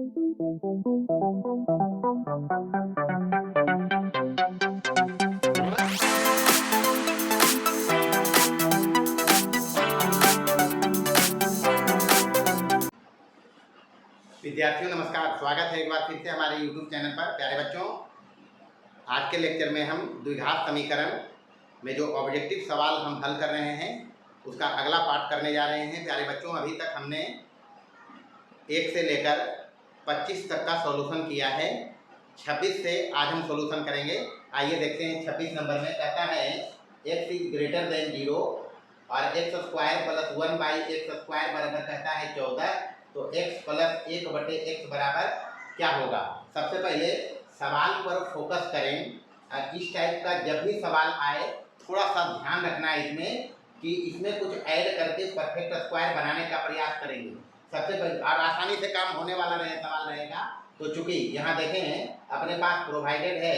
विद्यार्थियों नमस्कार, स्वागत है एक बार फिर से हमारे YouTube चैनल पर। प्यारे बच्चों, आज के लेक्चर में हम द्विघात समीकरण में जो ऑब्जेक्टिव सवाल हम हल कर रहे हैं उसका अगला पार्ट करने जा रहे हैं। प्यारे बच्चों, अभी तक हमने 1 से लेकर 25 तक का सॉल्यूशन किया है। 26 से आज हम सॉल्यूशन करेंगे। आइए देखते हैं। 26 नंबर में कहता है x इज ग्रेटर देन 0 और x square plus 1/x square बराबर कहता है 14। तो x प्लस 1/x बराबर क्या होगा। सबसे पहले सवाल पर फोकस करें। इस टाइप का जब भी सवाल आए थोड़ा सा ध्यान रखना है इसमें कि इसमें कुछ ऐड करके परफेक्ट स्क्वायर बनाने का प्रयास करेंगे। सबसे पहले और आसानी से काम होने वाला सवाल रहेगा। तो चूंकि यहाँ देखें अपने पास प्रोवाइडेड है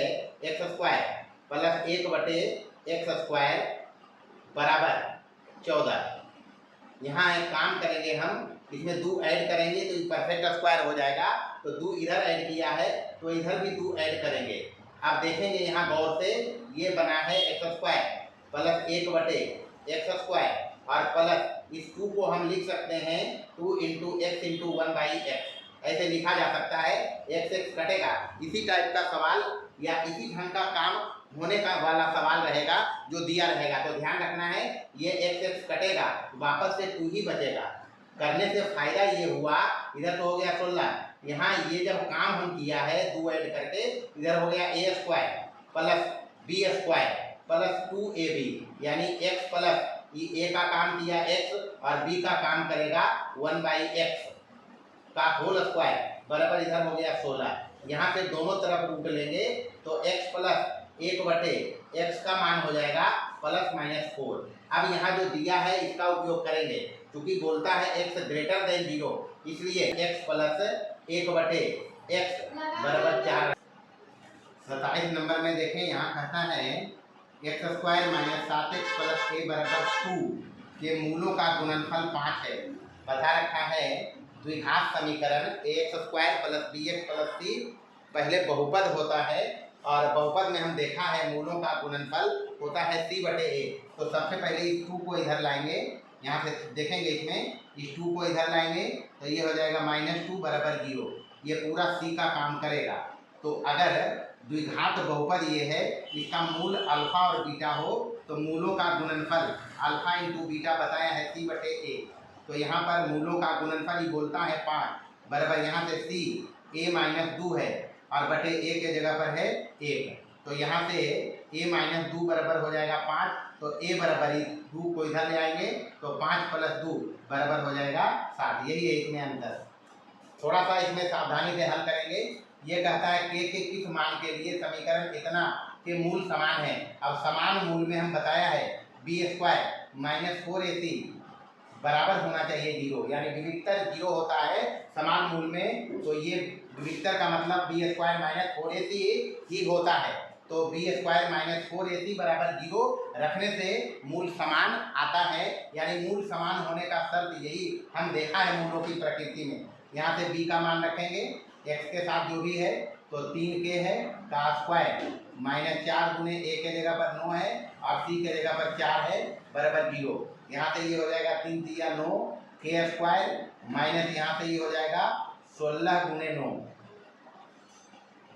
x square plus 1/x square बराबर 14। यहाँ एक काम करेंगे, हम इसमें 2 ऐड करेंगे तो परफेक्ट स्क्वायर हो जाएगा। तो 2 इधर ऐड किया है तो इधर भी 2 ऐड करेंगे। आप देखेंगे यहाँ गौर से, ये बना है x square plus 1/x square और प्लस इस 2 को हम लिख सकते हैं 2 × x × 1/x ऐसे लिखा जा सकता है। x कटेगा। इसी टाइप का सवाल या इसी ढंग का काम होने का वाला सवाल रहेगा जो दिया रहेगा। तो ध्यान रखना है, ये x कटेगा, वापस से 2 ही बचेगा। करने से फायदा ये हुआ, इधर तो हो गया 16। यहाँ ये जब काम हम किया है 2 ऐड करके, इधर हो गया a square plus b square plus 2ab यानी x प्लस ये a का काम किया x और b का काम करेगा 1/x का होल स्क्वायर बराबर इधर हो गया 16। यहाँ से दोनों तरफ रूट लेंगे तो x प्लस 1/x का मान हो जाएगा ±4। अब यहाँ जो दिया है इसका उपयोग करेंगे, क्योंकि बोलता है x ग्रेटर देन 0, इसलिए x प्लस 1/x बराबर 4। 27 नंबर में देखें, यहाँ कहता है x square minus 7x plus a बराबर 2 के मूलों का गुणनफल 5 है। बता रखा है द्विघात समीकरण ax square plus bx plus c पहले बहुपद होता है और बहुपद में हम देखा है मूलों का गुणनफल होता है c/a। तो सबसे पहले इस 2 को इधर लाएंगे, यहाँ से देखेंगे इसमें इस 2 को इधर लाएंगे तो ये हो जाएगा -2 बराबर 0। ये पूरा c का काम करेगा। तो अगर द्विघात बहुपद ये है, इसका मूल अल्फा और बीटा हो तो मूलों का गुणनफल अल्फा × बीटा बताया है c/a। तो यहाँ पर मूलों का गुणनफल ही बोलता है 5 बराबर, यहाँ से c a-2 है और बटे a के जगह पर है 1। तो यहाँ से a-2 बराबर हो जाएगा 5। तो a बराबर 2 को इधर ले आएंगे तो 5 + 2 बराबर हो जाएगा 7। यही है इसमें अंतर। थोड़ा सा इसमें सावधानी से हल करेंगे। ये कहता है k के किस मान के लिए समीकरण इतना के मूल समान है। अब समान मूल में हम बताया है b स्क्वायर माइनस 4ac बराबर होना चाहिए 0, यानी विविक्तर 0 होता है समान मूल में। तो ये विविक्तर का मतलब b स्क्वायर माइनस 4ac ही होता है। तो b स्क्वायर माइनस 4ac बराबर 0 रखने से मूल समान आता है, यानी मूल समान होने का शर्त यही हम देखा है मूलों की प्रकृति में। यहाँ से b का मान रखेंगे x के साथ जो भी है, तो 3k है का स्क्वायर माइनस 4 × a के जगह पर 9 है और c के जगह पर 4 है बराबर 0। यहाँ से ये हो जाएगा 3 × 3 = 9 k स्क्वायर माइनस यहाँ से ये हो जाएगा 16 × 9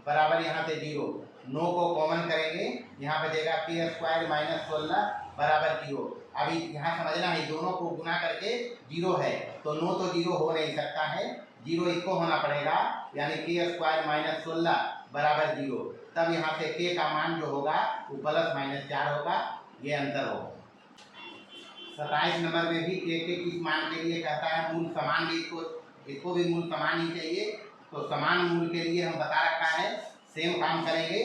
बराबर यहाँ से 0। 9 को कॉमन करेंगे, यहाँ बचेगा k स्क्वायर माइनस 16 बराबर 0। अभी यहाँ समझना है दोनों को गुना करके 0 है, तो 9 तो 0 हो नहीं सकता है, 0 इसको होना पड़ेगा, यानी k स्क्वायर माइनस 16 बराबर 0। तब यहाँ से k का मान जो होगा वो ±4 होगा। ये अंतर होगा। 27 नंबर में भी k के किस मान के लिए कहता है मूल समान भी, इसको भी मूल समान ही चाहिए। तो समान मूल के लिए हम बता रखा है सेम काम करेंगे,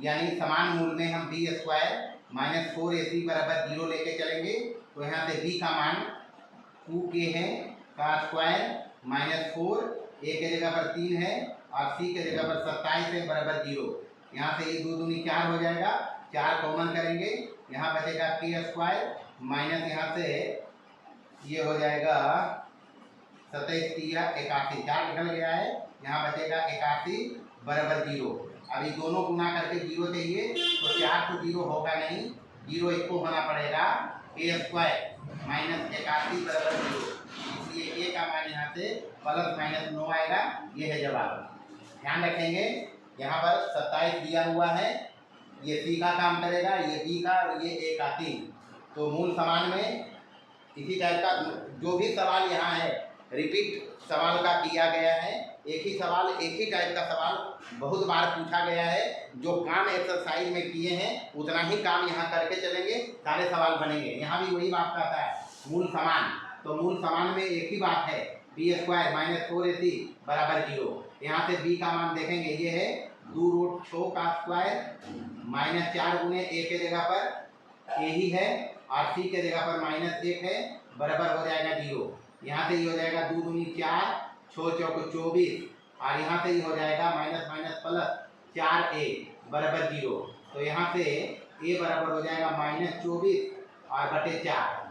यानी समान मूल में हम b स्क्वायर माइनस 4ac बराबर 0 लेके चलेंगे। तो यहाँ से b का मान 2k है का स्क्वायर माइनस 4 a के जगह पर 3 है और c के जगह पर 27 है बराबर 0। यहाँ से ये 2 दूनी 4 हो जाएगा, 4 कॉमन करेंगे, यहाँ बचेगा k स्क्वायर माइनस यहाँ से ये हो जाएगा 27 81, 4 निकल गया है, यहाँ बचेगा 81 बराबर 0। अभी दोनों गुना करके 0 चाहिए, तो 4 तो 0 होगा नहीं, 0 इसको होना पड़ेगा a स्क्वायर माइनस 81 बराबर 0, इसलिए a का मान यहाँ से प्लस माइनस 9 आएगा। ये है जवाब। ध्यान रखेंगे यहाँ पर 27 दिया हुआ है, ये C का काम करेगा, ये B का और ये A का 3। तो मूल समान में इसी टाइप का जो भी सवाल यहाँ है रिपीट सवाल का किया गया है। एक ही सवाल, एक ही टाइप का सवाल बहुत बार पूछा गया है। जो काम एक्सरसाइज में किए हैं उतना ही काम यहाँ करके चलेंगे, सारे सवाल बनेंगे। यहाँ भी वही बात कहता है मूल समान, तो मूल समान में एक ही बात है, बी स्क्वायर माइनस 4ac बराबर 0। यहाँ से b का मान देखेंगे, ये है 2√6 का स्क्वायर माइनस 4 गुने a के जगह पर a ही है और c के जगह पर -1 है, बराबर हो जाएगा 0। यहाँ से ये हो जाएगा 2 दूनी 4, 6 चौक 24 और यहाँ से ये हो जाएगा माइनस माइनस प्लस 4a बराबर 0। तो यहाँ से a बराबर हो जाएगा -24 और बटे 4,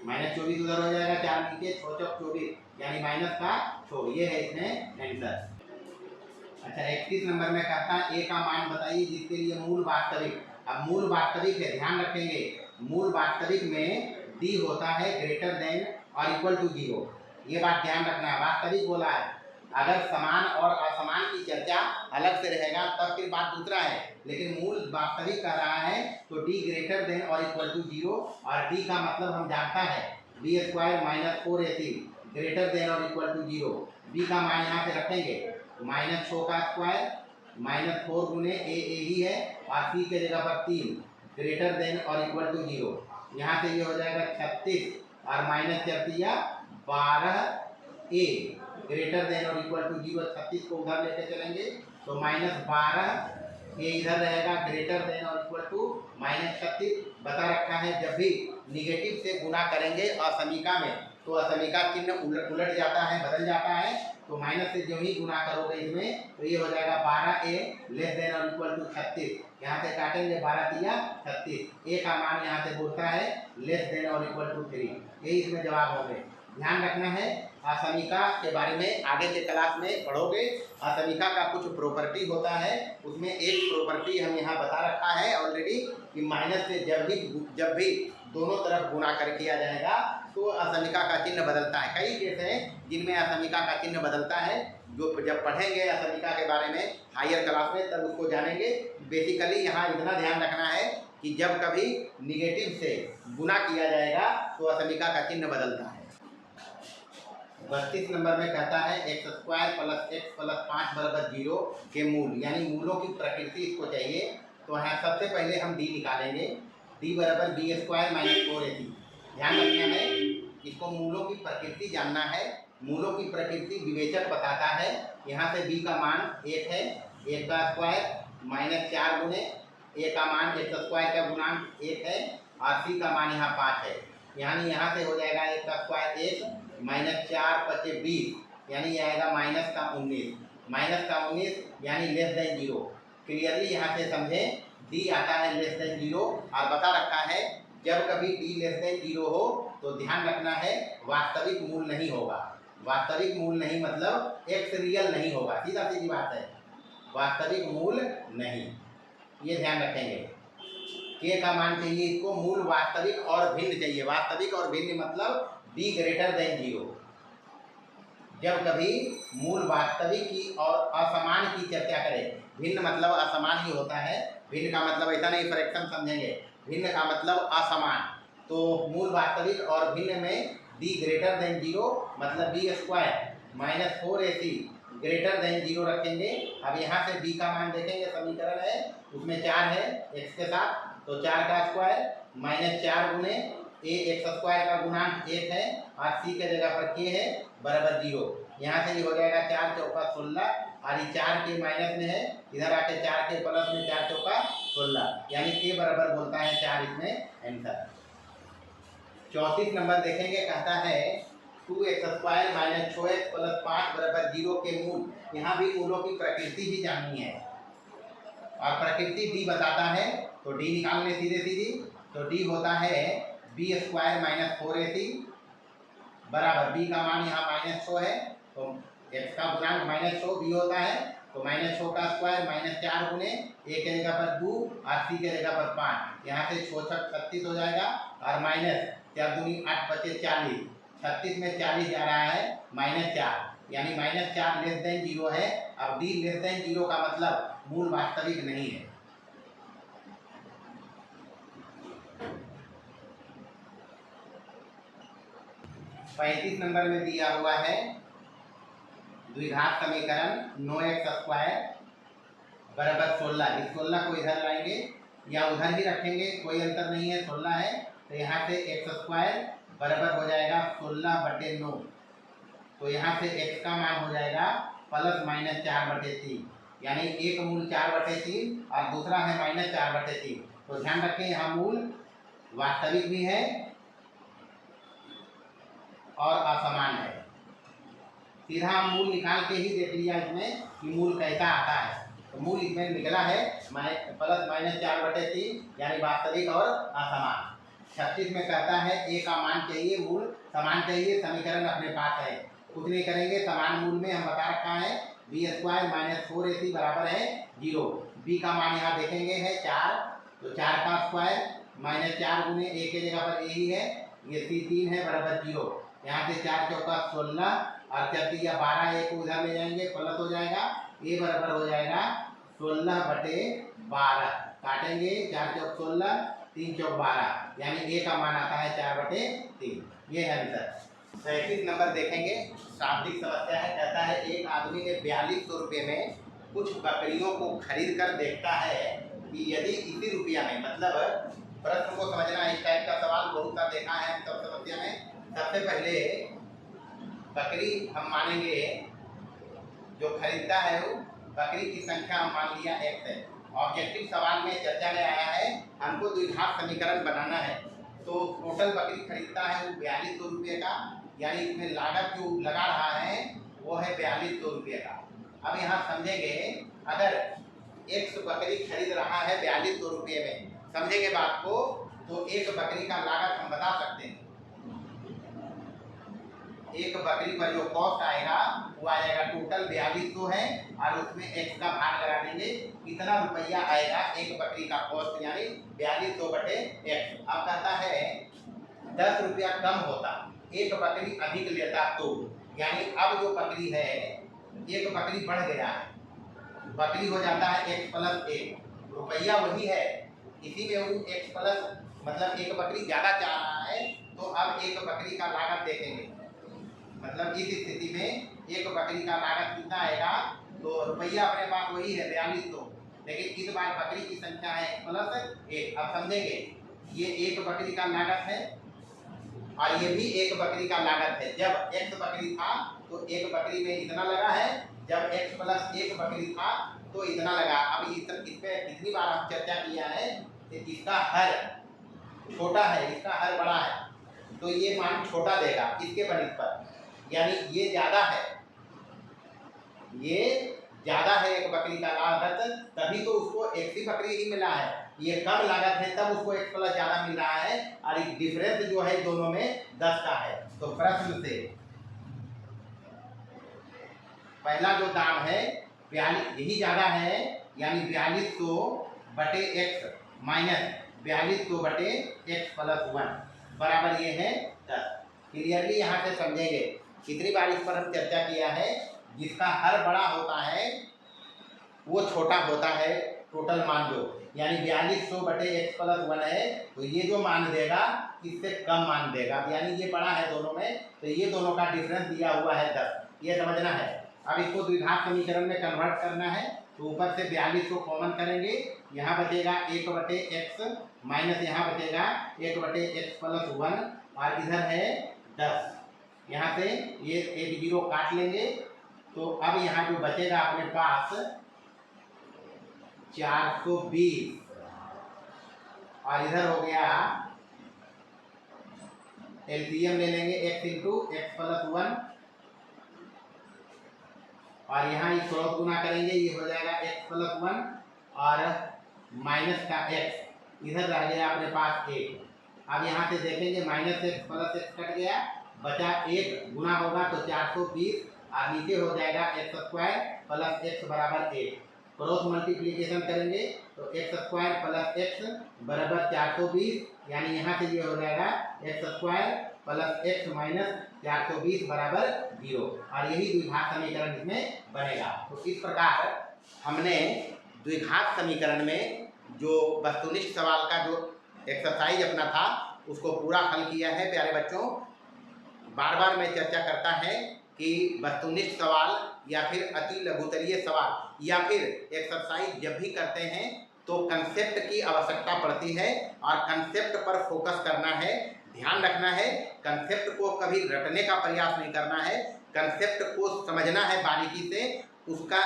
-24 उधर हो जाएगा, 4 नीचे, 6 चौक 24 यानी माइनस का 6। ये है इसमें आंसर। अच्छा 31 नंबर में कहता है a का मान बताइए जिसके लिए मूल वास्तविक। अब मूल वास्तविक है, ध्यान रखेंगे मूल वास्तविक में d होता है ग्रेटर देन और इक्वल टू 0। ये बात ध्यान रखना है, वास्तविक बोला है। अगर समान और असमान की चर्चा अलग से रहेगा तब फिर बात दूसरा है, लेकिन मूल वास्तविक कह रहा है तो d ग्रेटर देन और इक्वल टू 0 और d का मतलब हम जानता है b square minus 4ac greater than और इक्वल टू 0। b का मान यहाँ पे रखेंगे -6 का स्क्वायर -4 गुने a ही है और c के जगह पर 3 ग्रेटर देन और इक्वल टू 0। यहाँ से ये हो जाएगा 36 और माइनस 12a ग्रेटर देन और इक्वल टू 0। 36 को उधर लेके चलेंगे तो -12 ये इधर रहेगा ग्रेटर देन और इक्वल टू -36। बता रखा है जब भी निगेटिव से गुणा करेंगे असमीका में तो असमीका चिन्ह उलट जाता है, बदल जाता है। तो माइनस से जो ही गुणा करोगे इसमें तो ये हो जाएगा 12a लेस देन और इक्वल टू 36। यहाँ से काटेंगे 12 तिया 36, a का मान यहाँ से बोलता है लेस देन और इक्वल टू 3। यही इसमें जवाब हो गए। ध्यान रखना है असमीका के बारे में आगे के क्लास में पढ़ोगे। असमीका का कुछ प्रॉपर्टी होता है, उसमें एक प्रॉपर्टी हम यहाँ बता रखा है ऑलरेडी कि माइनस से जब भी दोनों तरफ गुणा कर किया जाएगा तो असमीका का चिन्ह बदलता है। कई केस हैं जिनमें असमीका का चिन्ह बदलता है, जो जब पढ़ेंगे असमीका के बारे में हायर क्लास में तब उसको जानेंगे। बेसिकली यहाँ इतना ध्यान रखना है कि जब कभी निगेटिव से गुणा किया जाएगा तो असमीका का चिन्ह बदलता है। 32 नंबर में कहता है x square plus x plus 5 बराबर 0 के मूल, यानी मूलों की प्रकृति इसको चाहिए। तो यहाँ सबसे पहले हम d निकालेंगे, d बराबर b स्क्वायर माइनस 4ac। ध्यान रखना है इसको मूलों की प्रकृति जानना है। मूलों की प्रकृति विवेचक बताता है। यहाँ से b का मान 1 है, 1 का स्क्वायर माइनस 4 गुने a का मान x स्क्वायर का गुणांक 1 है और c का मान यहाँ 5 है। यानी यहाँ से हो जाएगा 1 का स्क्वायर 1 माइनस 4 × 20 यानी ये आएगा माइनस का 19 यानी लेस देन 0। क्लियरली यहाँ से समझें d आता है लेस देन 0 और बता रखा है जब कभी d लेस देन 0 हो तो ध्यान रखना है वास्तविक मूल नहीं होगा। वास्तविक मूल नहीं मतलब x रियल नहीं होगा, सीधा सीधी बात है, वास्तविक मूल नहीं। ये ध्यान रखेंगे। k का मान चाहिए इसको मूल वास्तविक और भिन्न चाहिए। वास्तविक और भिन्न मतलब d ग्रेटर देन 0। जब कभी मूल वास्तविक की और असमान की चर्चा करें, भिन्न मतलब असमान ही होता है। भिन्न का मतलब ऐसा नहीं फ्रैक्शन समझेंगे, भिन्न का मतलब असमान। तो मूल वास्तविक और भिन्न में d ग्रेटर देन 0 मतलब b square minus 4ac greater than 0 रखेंगे। अब यहाँ से b का मान देखेंगे, समीकरण है उसमें 4 है x के साथ, तो 4 का स्क्वायर माइनस 4 गुने a x स्क्वायर का गुणांक 1 है और c के जगह पर k है बराबर 0। यहाँ से ये हो जाएगा 4 चौका 16 और ये 4 के माइनस में है, इधर आके 4 के प्लस में 4 चौका 16 यानी k बराबर बोलता है 4 इसमें आंसर। 34 नंबर देखेंगे, कहता है 2x square minus 6x plus 5 बराबर 0 के मूल। यहाँ भी मूलों की प्रकृति ही जाननी है और प्रकृति d बताता है तो d निकालने सीधे सीधी। तो d होता है b स्क्वायर माइनस 4ac बराबर बी का मान यहाँ -100 है, तो x का गुणांक -100 बी होता है, तो -100 का स्क्वायर -4 गुने a के जगह पर 2 और c के जगह पर 5, यहाँ से 6 छक 36 हो जाएगा और माइनस 4 दूनी 8 बचे 40, 36 में 40 जा रहा है -4, यानी -4 लेस देन 0 है। अब d लेस देन 0 का मतलब मूल वास्तविक नहीं है। पैंतीस नंबर में दिया हुआ है द्विघात समीकरण 9x² बराबर 16। इस 16 को इधर लाएंगे या उधर ही रखेंगे, कोई अंतर नहीं है, 16 है, तो यहाँ से x² बराबर हो जाएगा 16/9, तो यहाँ से x का मान हो जाएगा +-4/3, यानी एक मूल 4/3 और दूसरा है -4/3। तो ध्यान रखें यहाँ मूल वास्तविक भी है और असमान है। सीधा मूल निकाल के ही देख लिया इसमें कि मूल कैसा आता है, तो मूल इसमें निकला है +-4/3, यानी वास्तविक और असमान। 36 में कहता है a का मान चाहिए, मूल समान चाहिए, समीकरण अपने पास है, कुछ नहीं करेंगे, समान मूल में हम बता रखा है b² - 4ac बराबर है 0। b का मान यहाँ देखेंगे है 4, तो 4 का स्क्वायर -4 गुने a के जगह पर a ही है, ये c 3 है बराबर 0, यहाँ से 4 चौका 16 और 4 या 12, एक उधर ले जाएंगे प्लस हो जाएगा, a बराबर हो जाएगा 16/12, काटेंगे 4 चौक 16, 3 चौक 12, यानी a का मान आता है 4/3। ये है आंसर। 37 नंबर देखेंगे, शाब्दिक समस्या है। कहता है एक आदमी ने 4200 रुपये में कुछ बकरियों को खरीद कर देखता है कि यदि इसी रुपया में, मतलब प्रश्न को समझना, इस टाइप का सवाल बहुत सा देखा है हम सब समस्या में। सबसे पहले बकरी हम मानेंगे, जो खरीदता है वो बकरी की संख्या हम मान लिया x है। ऑब्जेक्टिव सवाल में चर्चा में आया है हमको द्विघात समीकरण बनाना है, तो टोटल बकरी खरीदता है वो 4200 रुपये का, यानी इसमें लागत जो लगा रहा है वो है 4200 रुपये का। अब यहाँ समझेंगे, अगर x बकरी खरीद रहा है 4200 रुपये में, समझेंगे बात को, तो एक बकरी का लागत हम बता सकते हैं। एक बकरी पर जो कॉस्ट आएगा वो आ जाएगा टोटल 4200 है, और उसमें x का भाग लगा देंगे, कितना रुपया आएगा एक बकरी का कॉस्ट, यानी 4200/x। अब कहता है 10 रुपया कम होता, एक बकरी अधिक लेता तो, यानी अब जो बकरी है एक बकरी बढ़ गया है, बकरी हो जाता है x+1, रुपया वही है, इसी में वो x+ मतलब एक बकरी ज़्यादा चाह रहा है, तो अब एक बकरी का लागत देखेंगे, मतलब इस स्थिति में एक बकरी का लागत कितना आएगा, तो रुपया अपने पास वही है 4200, लेकिन इस बार बकरी की संख्या है x+1। अब समझेंगे, ये एक बकरी का लागत है और ये भी एक बकरी का लागत है। जब x बकरी था तो एक बकरी में इतना लगा है, जब x+1 बकरी था तो इतना लगा। अब इस पे कितनी बार हम चर्चा किया है कि इसका हर छोटा है, इसका हर बड़ा है, तो ये मान छोटा देगा इसके बनिस्पत पर, यानी ये ज़्यादा है, ये ज़्यादा है एक बकरी का लागत, तभी तो उसको एक ही बकरी ही मिला है। ये कम लागत है तब उसको x+ ज़्यादा मिल रहा है, और एक डिफरेंस जो है दोनों में 10 का है। तो प्रश्न से पहला जो दाम है 42 यही ज़्यादा है, यानी 4200/x माइनस 4200/x+1 बराबर ये है 10। क्लियरली यहाँ से समझेंगे। कितनी बार इस पर हम चर्चा किया है, जिसका हर बड़ा होता है वो छोटा होता है टोटल मान जो, यानी 4200/x+1 है, तो ये जो मान देगा इससे कम मान देगा, यानी ये बड़ा है दोनों में, तो ये दोनों का डिफरेंस दिया हुआ है 10, ये समझना है। अब इसको द्विघात समीकरण में कन्वर्ट करना है, तो ऊपर से 42 को कॉमन करेंगे, यहाँ बचेगा 1/x माइनस यहाँ बचेगा 1/x+1, और इधर है 10, यहाँ से ये एक 0 काट लेंगे, तो अब यहाँ जो बचेगा अपने पास 420, और इधर हो गया एलसीएम ले लेंगे x × x+1, और यहाँ इस क्रॉस गुना करेंगे, ये हो जाएगा x+1 और माइनस का x, इधर रह गया अपने पास 1। अब यहाँ से देखेंगे -x + x कट गया, बचा 1 गुना होगा तो 420 और नीचे हो जाएगा एक्स स्क्वायर प्लस एक्स बराबर 1। क्रॉस मल्टीप्लीकेशन करेंगे तो एक्स स्क्वायर प्लस एक्स बराबर 420, यानी यहाँ से ये हो जाएगा x square plus x minus 420 बराबर 0, और यही द्विघात समीकरण इसमें बनेगा। तो इस प्रकार हमने द्विघात समीकरण में जो वस्तुनिष्ठ सवाल का जो एक्सरसाइज अपना था उसको पूरा हल किया है। प्यारे बच्चों, बार बार मैं चर्चा करता है कि वस्तुनिष्ठ सवाल या फिर अति लघुतरीय सवाल या फिर एक्सरसाइज जब भी करते हैं तो कंसेप्ट की आवश्यकता पड़ती है और कंसेप्ट पर फोकस करना है, ध्यान रखना है। कंसेप्ट को कभी रटने का प्रयास नहीं करना है, कंसेप्ट को समझना है बारीकी से, उसका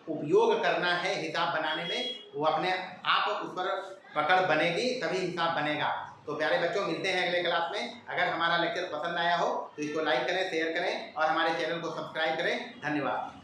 उपयोग करना है हिसाब बनाने में। वो अपने आप उस पर पकड़ बनेगी तभी हिसाब बनेगा। तो प्यारे बच्चों, मिलते हैं अगले क्लास में। अगर हमारा लेक्चर पसंद आया हो तो इसको लाइक करें, शेयर करें और हमारे चैनल को सब्सक्राइब करें। धन्यवाद।